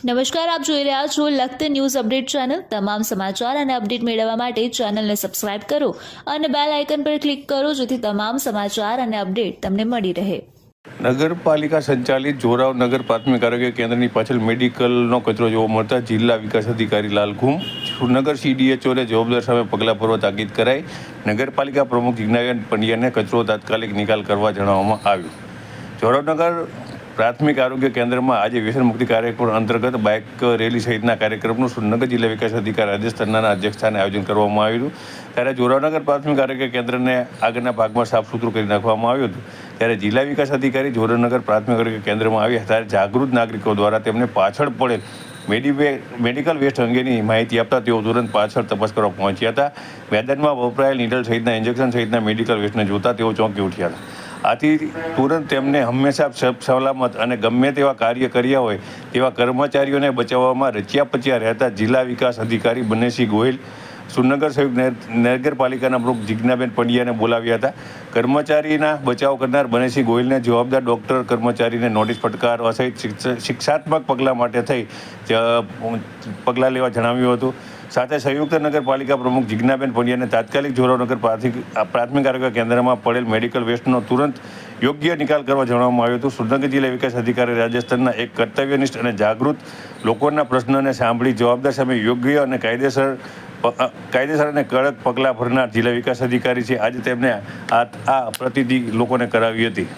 નમસ્કાર, આપ જોઈ રહ્યા છો લખત ન્યૂઝ અપડેટ ચેનલ। તમામ સમાચાર અને અપડેટ મેળવવા માટે ચેનલને સબસ્ક્રાઇબ કરો અને બેલ આઇકન પર ક્લિક કરો જેથી તમામ સમાચાર અને અપડેટ તમને મળી રહે। નગરપાલિકા સંચાલિત જોરાવ નગર પ્રાથમિક આરોગ્ય કેન્દ્રની પાછળ મેડિકલનો કચરો જોવા મળતા જિલ્લા વિકાસ અધિકારી લાલઘુમ નગર CDHOને જવાબદાર સામે પગલાં ભરવા તાકીદ કરાઈ। નગરપાલિકા પ્રમુખ જિજ્ઞાબેન પંડ્યાને કચરો તાત્કાલિક નિકાલ કરવા જણાવવામાં આવ્યું। જોરાવનગર પ્રાથમિક આરોગ્ય કેન્દ્રમાં આજે વ્યસન મુક્તિ કાર્યક્રમ અંતર્ગત બાઇક રેલી સહિતના કાર્યક્રમનું સુરનગર જિલ્લા વિકાસ અધિકારી રાજેશ તન્નાના અધ્યક્ષસ્થાને આયોજન કરવામાં આવ્યું હતું। ત્યારે જોરાવનગર પ્રાથમિક આરોગ્ય કેન્દ્રને આગળના ભાગમાં સાફ સુથરું કરી નાખવામાં આવ્યું હતું। ત્યારે જિલ્લા વિકાસ અધિકારી જોરાવનગર પ્રાથમિક આરોગ્ય કેન્દ્રમાં આવ્યા ત્યારે જાગૃત નાગરિકો દ્વારા તેમને પાછળ પડેલ મેડિકલ વેસ્ટ અંગેની માહિતી આપતા તેઓ તુરંત પાછળ તપાસ કરવા પહોંચ્યા હતા। મેદાનમાં વપરાયેલ નીડલ સહિતના ઇન્જેક્શન સહિતના મેડિકલ વેસ્ટને જોતા તેઓ ચોંકી ઉઠ્યા હતા। આથી તુરંત તેમને હંમેશા સલામત અને ગમે તેવા કાર્ય કર્યા હોય તેવા કર્મચારીઓને બચાવવામાં રચ્યા પચ્યા રહેતા જિલ્લા વિકાસ અધિકારી બનેશી ગોહિલ સુરનગર સંયુક્ત નગરપાલિકાના પ્રમુખ જિજ્ઞાબેન પંડ્યાને બોલાવ્યા હતા। કર્મચારીના બચાવ કરનાર બનેશી ગોહિલને જવાબદાર ડૉક્ટર કર્મચારીને નોટિસ ફટકારવા સહિત શિક્ષાત્મક પગલાં માટે થઈ પગલાં લેવા જણાવ્યું હતું। સાથે સંયુક્ત નગરપાલિકા પ્રમુખ જિજ્ઞાબેન પંડ્યાને તાત્કાલિક જોરાવનગર પ્રાથમિક આરોગ્ય કેન્દ્રમાં પડેલ મેડિકલ વેસ્ટનો તુરંત યોગ્ય નિકાલ કરવા જણાવવામાં આવ્યું હતું। સુરનગર જિલ્લા વિકાસ અધિકારી રાજેશ તન્ના એક કર્તવ્યનિષ્ઠ અને જાગૃત લોકોના પ્રશ્નોને સાંભળી જવાબદાર સામે યોગ્ય અને કાયદેસર અને કડક પગલાં ભરનાર જિલ્લા વિકાસ અધિકારી છે। આજે તેમને આ પ્રતિનિધિ લોકોને કરાવી હતી।